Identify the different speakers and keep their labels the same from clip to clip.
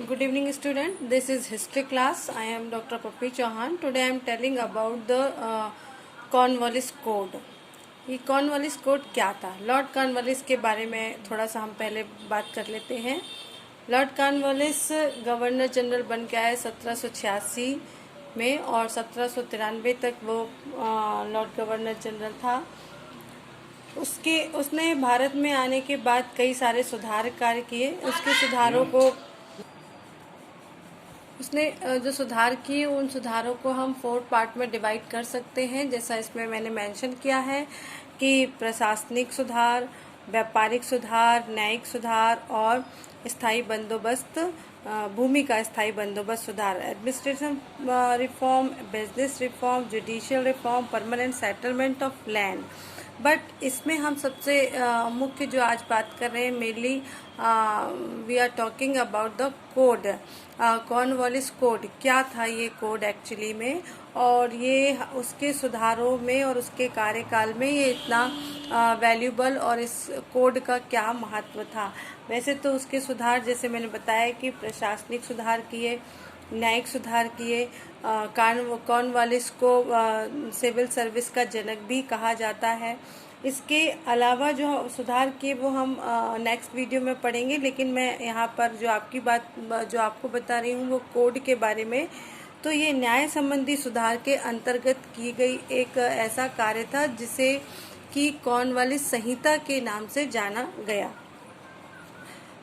Speaker 1: Good evening, student. This is history class. I am Dr. Papi Chauhan. Today I am telling about the Cornwallis code. ये Cornwallis code क्या था? Lord Cornwallis के बारे में थोड़ा सा हम पहले बात कर लेते हैं। लॉर्ड कॉर्नवालिस गवर्नर जनरल बन के आए 1786 में और 1793 तक वो लॉर्ड गवर्नर जनरल था। उसने भारत में आने के बाद कई सारे सुधार कार्य किए। उसके सुधारों को उसने जो सुधार किए उन सुधारों को हम 4 पार्ट में डिवाइड कर सकते हैं। जैसा इसमें मैंने मेंशन किया है कि प्रशासनिक सुधार, व्यापारिक सुधार, न्यायिक सुधार और स्थायी बंदोबस्त, भूमि का स्थायी बंदोबस्त सुधार, administration reform, business reform, judicial reform, permanent settlement of land. But इसमें हम सबसे मुख्य जो आज बात कर रहे हैं, mainly we are talking about the code, Cornwallis code. क्या था ये कोड एक्चुअली में, और ये उसके सुधारों में और उसके कार्यकाल में ये इतना वैल्यूबल, और इस कोड का क्या महत्व था। वैसे तो उसके सुधार, जैसे मैंने बताया कि प्रशासनिक सुधार किए, न्यायिक सुधार किए। कॉर्नवालिस को सिविल सर्विस का जनक भी कहा जाता है। इसके अलावा जो सुधार किए वो हम नेक्स्ट वीडियो में पढ़ेंगे, लेकिन मैं यहाँ पर जो आपको बता रही हूँ वो कोड के बारे में। तो ये न्याय संबंधी सुधार के अंतर्गत की गई एक ऐसा कार्य था जिसे कि कॉर्नवालिस संहिता के नाम से जाना गया।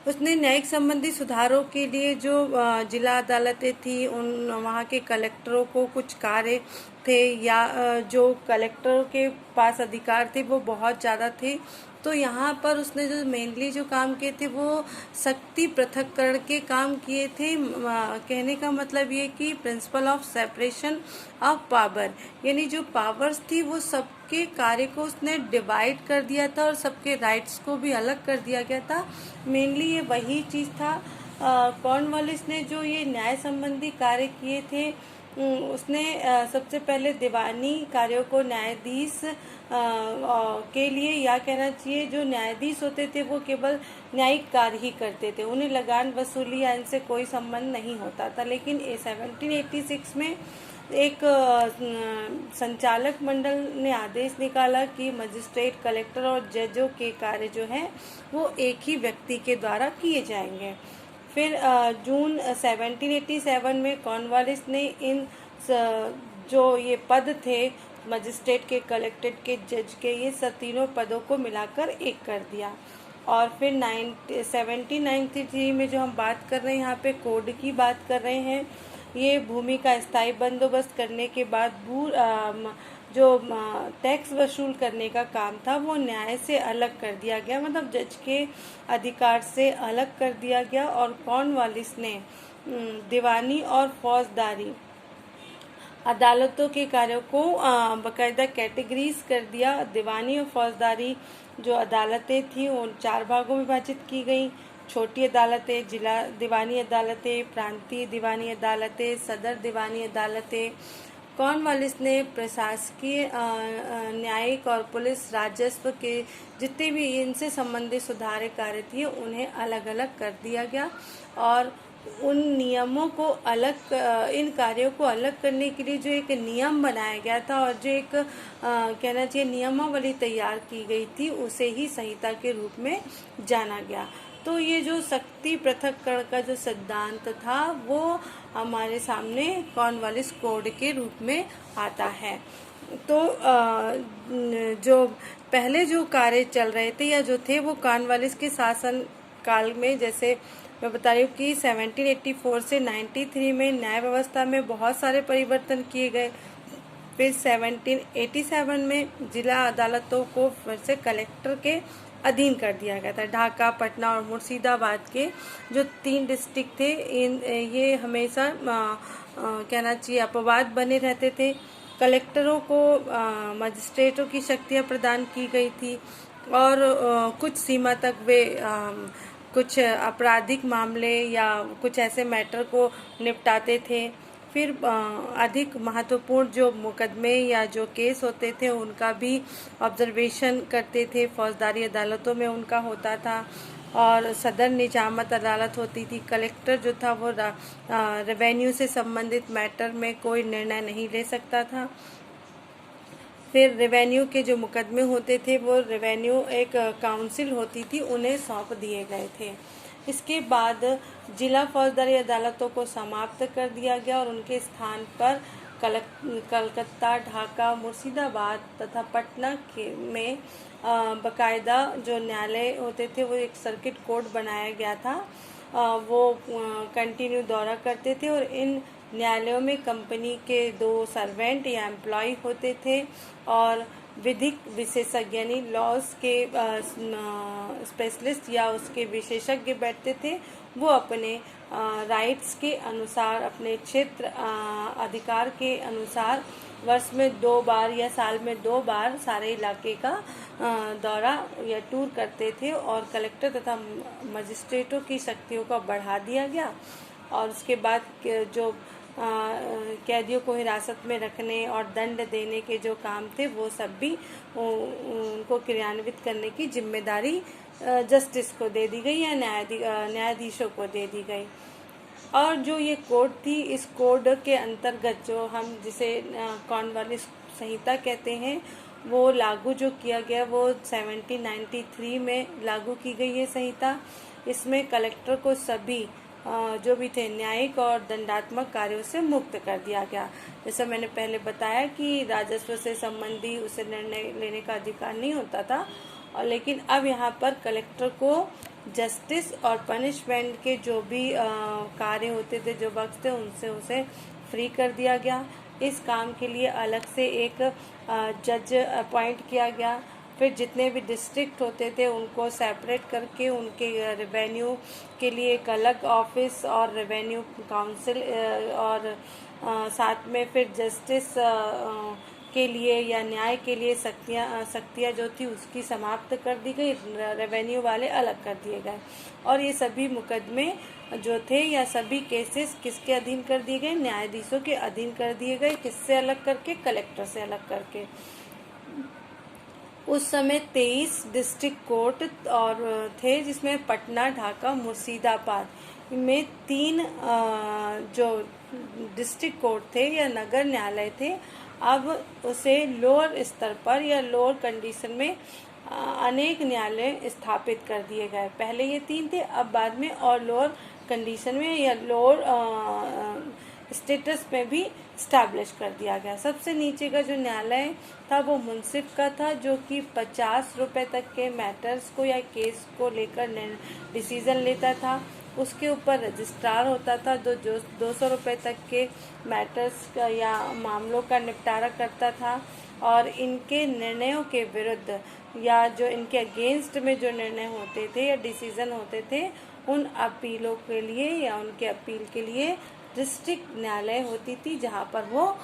Speaker 1: उसने न्यायिक संबंधी सुधारों के लिए जो जिला अदालतें थी, उन वहाँ के कलेक्टरों को कुछ कार्य थे, या जो कलेक्टरों के पास अधिकार थे वो बहुत ज़्यादा थे। तो यहाँ पर उसने जो मेनली जो काम किए थे वो शक्ति पृथक्करण के काम किए थे। कहने का मतलब ये कि principle of separation of power, यानी जो पावर्स थी वो सबके कार्य को उसने डिवाइड कर दिया था और सबके राइट्स को भी अलग कर दिया गया था। मेनली ये वही चीज़ था। कॉर्नवालिस ने जो ये न्याय संबंधी कार्य किए थे, उसने सबसे पहले दीवानी कार्यों को न्यायाधीश के लिए, या कहना चाहिए जो न्यायाधीश होते थे वो केवल न्यायिक कार्य ही करते थे, उन्हें लगान वसूली या इनसे कोई संबंध नहीं होता था। लेकिन 1786 में एक संचालक मंडल ने आदेश निकाला कि मजिस्ट्रेट, कलेक्टर और जजों के कार्य जो हैं वो एक ही व्यक्ति के द्वारा किए जाएंगे। फिर जून 1787 में कॉर्नवालिस ने इन जो ये पद थे, मजिस्ट्रेट के, कलेक्टर के, जज के, ये सब तीनों पदों को मिलाकर एक कर दिया। और फिर 1793 में जो हम बात कर रहे हैं, यहाँ पे कोड की बात कर रहे हैं, ये भूमि का स्थायी बंदोबस्त करने के बाद जो टैक्स वसूल करने का काम था वो न्याय से अलग कर दिया गया, मतलब जज के अधिकार से अलग कर दिया गया। और कॉर्नवालिस ने दीवानी और फौजदारी अदालतों के कार्यों को बाकायदा कैटेगरीज कर दिया। दीवानी और फौजदारी जो अदालतें थी उन 4 भागों में विभाजित की गई। छोटी अदालतें, जिला दीवानी अदालतें, प्रांतीय दीवानी अदालतें, सदर दीवानी अदालतें। कॉर्नवालिस ने प्रशासकीय, न्यायिक और पुलिस, राजस्व के जितने भी इनसे संबंधित सुधार कार्य थे उन्हें अलग अलग कर दिया गया, और उन नियमों को अलग, इन कार्यों को अलग करने के लिए जो एक नियम बनाया गया था और जो एक कहना चाहिए नियमावली तैयार की गई थी, उसे ही संहिता के रूप में जाना गया। तो ये जो शक्ति पृथक्करण का जो सिद्धांत था वो हमारे सामने कॉर्नवालिस कोड के रूप में आता है। तो जो पहले जो कार्य चल रहे थे या जो थे वो कॉर्नवालिस के शासन काल में, जैसे मैं बता रही हूँ कि 1784 से 93 में न्याय व्यवस्था में बहुत सारे परिवर्तन किए गए। फिर 1787 में जिला अदालतों को फिर से कलेक्टर के अधीन कर दिया गया था। ढाका, पटना और मुर्शिदाबाद के जो 3 डिस्ट्रिक्ट थे, ये हमेशा कहना चाहिए अपवाद बने रहते थे। कलेक्टरों को मजिस्ट्रेटों की शक्तियाँ प्रदान की गई थी, और कुछ सीमा तक वे कुछ आपराधिक मामले या कुछ ऐसे मैटर को निपटाते थे। फिर अधिक महत्वपूर्ण जो मुकदमे या जो केस होते थे उनका भी ऑब्जर्वेशन करते थे, फौजदारी अदालतों में उनका होता था। और सदर निजामत अदालत होती थी। कलेक्टर जो था वो रेवेन्यू से संबंधित मैटर में कोई निर्णय नहीं ले सकता था। फिर रेवेन्यू के जो मुकदमे होते थे वो रेवेन्यू एक काउंसिल होती थी, उन्हें सौंप दिए गए थे। इसके बाद जिला फौजदारी अदालतों को समाप्त कर दिया गया और उनके स्थान पर कलकत्ता, ढाका, मुर्शिदाबाद तथा पटना में बाकायदा जो न्यायालय होते थे वो एक सर्किट कोर्ट बनाया गया था। वो कंटिन्यू दौरा करते थे और इन न्यायालयों में कंपनी के 2 सर्वेंट या एम्प्लॉय होते थे और विधिक विशेषज्ञ यानी लॉज के स्पेशलिस्ट या उसके विशेषज्ञ बैठते थे। वो अपने राइट्स के अनुसार, अपने क्षेत्र अधिकार के अनुसार वर्ष में 2 बार या साल में 2 बार सारे इलाके का दौरा या टूर करते थे और कलेक्टर तथा मजिस्ट्रेटों की शक्तियों को बढ़ा दिया गया। और उसके बाद जो कैदियों को हिरासत में रखने और दंड देने के जो काम थे वो सब भी उनको क्रियान्वित करने की जिम्मेदारी जस्टिस को दे दी गई या न्यायाधीशों को दे दी गई। और जो ये कोड थी, इस कोड के अंतर्गत जो हम जिसे कॉर्नवालिस संहिता कहते हैं वो लागू जो किया गया वो 1793 में लागू की गई है संहिता। इसमें कलेक्टर को सभी जो भी थे न्यायिक और दंडात्मक कार्यों से मुक्त कर दिया गया। जैसा मैंने पहले बताया कि राजस्व से संबंधी उसे निर्णय लेने का अधिकार नहीं होता था, और लेकिन अब यहाँ पर कलेक्टर को जस्टिस और पनिशमेंट के जो भी कार्य होते थे, जो वक्त थे, उनसे उसे फ्री कर दिया गया। इस काम के लिए अलग से एक जज अपॉइंट किया गया। फिर जितने भी डिस्ट्रिक्ट होते थे उनको सेपरेट करके उनके रेवेन्यू के लिए एक अलग ऑफिस और रेवेन्यू काउंसिल और साथ में फिर जस्टिस के लिए या न्याय के लिए शक्तियाँ जो थी उसकी समाप्त कर दी गई, रेवेन्यू वाले अलग कर दिए गए। और ये सभी मुकदमे जो थे या सभी केसेस किसके अधीन कर दिए गए? न्यायाधीशों के अधीन कर दिए गए। किससे अलग करके? कलेक्टर से अलग करके। उस समय 23 डिस्ट्रिक्ट कोर्ट और थे, जिसमें पटना, ढाका, मुर्शिदाबाद में 3 जो डिस्ट्रिक्ट कोर्ट थे या नगर न्यायालय थे। अब उसे लोअर स्तर पर या लोअर कंडीशन में अनेक न्यायालय स्थापित कर दिए गए। पहले ये 3 थे, अब बाद में और लोअर कंडीशन में या लोअर स्टेटस में भी स्टैब्लिश कर दिया गया। सबसे नीचे का जो न्यायालय था वो मुंसिफ का था, जो कि 50 रुपए तक के मैटर्स को या केस को लेकर डिसीजन लेता था। उसके ऊपर रजिस्ट्रार होता था जो 200 रुपए तक के मैटर्स का या मामलों का निपटारा करता था। और इनके निर्णयों के विरुद्ध या जो इनके अगेंस्ट में जो निर्णय होते थे या डिसीजन होते थे, उन अपीलों के लिए या उनके अपील के लिए डिस्ट्रिक्ट न्यायालय होती थी, जहाँ पर वो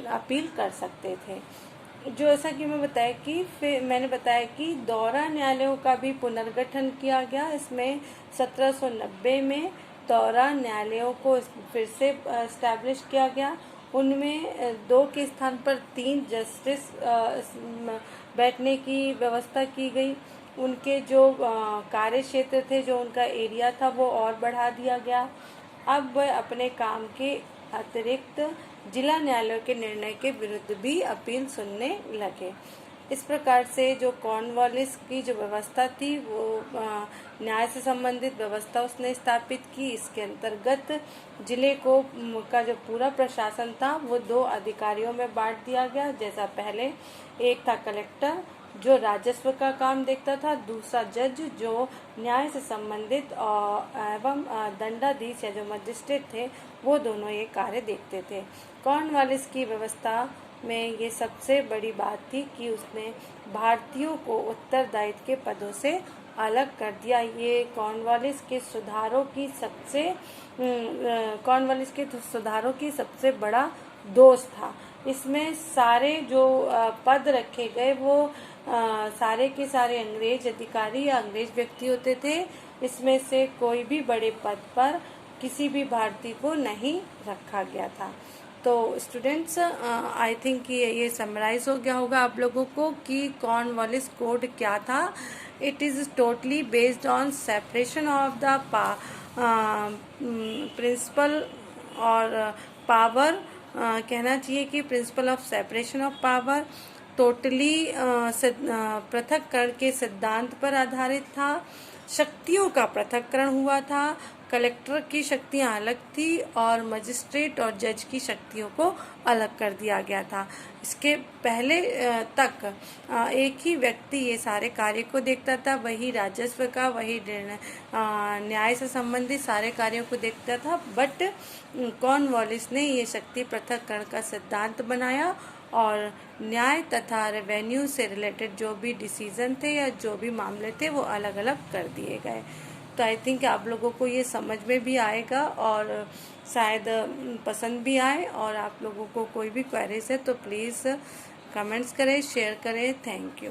Speaker 1: अपील कर सकते थे। जो ऐसा कि मैंने बताया कि दौरा न्यायालयों का भी पुनर्गठन किया गया। इसमें 1790 में दौरा न्यायालयों को फिर से एस्टैब्लिश किया गया। उनमें 2 के स्थान पर 3 जस्टिस बैठने की व्यवस्था की गई। उनके जो कार्य क्षेत्र थे, जो उनका एरिया था, वो और बढ़ा दिया गया। अब वह अपने काम के अतिरिक्त जिला न्यायालयों के निर्णय के विरुद्ध भी अपील सुनने लगे। इस प्रकार से जो कॉर्नवालिस की जो व्यवस्था थी वो न्याय से संबंधित व्यवस्था उसने स्थापित की। इसके अंतर्गत जिले को का जो पूरा प्रशासन था वो 2 अधिकारियों में बांट दिया गया। जैसा पहले एक था कलेक्टर जो राजस्व का काम देखता था, दूसरा जज जो न्याय से संबंधित एवं दंडाधीश या जो मजिस्ट्रेट थे वो दोनों ये कार्य देखते थे। कॉर्नवालिस की व्यवस्था में ये सबसे बड़ी बात थी कि उसने भारतीयों को उत्तरदायित्व के पदों से अलग कर दिया। ये कॉर्नवालिस के सुधारों की सबसे बड़ा दोष था। इसमें सारे जो पद रखे गए वो सारे के सारे अंग्रेज अधिकारी या अंग्रेज व्यक्ति होते थे। इसमें से कोई भी बड़े पद पर किसी भी भारतीय को नहीं रखा गया था। तो स्टूडेंट्स आई थिंक कि ये समराइज हो गया होगा आप लोगों को कि कॉर्नवालिस कोड क्या था। It is totally based on separation of the principle और पावर, कहना चाहिए कि principle of separation of power totally पृथक्करण के सिद्धांत पर आधारित था। शक्तियों का पृथक्करण हुआ था। कलेक्टर की शक्तियां अलग थी और मजिस्ट्रेट और जज की शक्तियों को अलग कर दिया गया था। इसके पहले तक एक ही व्यक्ति ये सारे कार्य को देखता था, वही राजस्व का, वही न्याय से संबंधित सारे कार्यों को देखता था। बट कॉर्नवालिस ने ये शक्ति पृथक्करण का सिद्धांत बनाया और न्याय तथा रेवेन्यू से रिलेटेड जो भी डिसीजन थे या जो भी मामले थे वो अलग अलग कर दिए गए। तो आई थिंक आप लोगों को ये समझ में भी आएगा और शायद पसंद भी आए। और आप लोगों को कोई भी क्वेरीज है तो प्लीज़ कमेंट्स करें, शेयर करें। Thank you.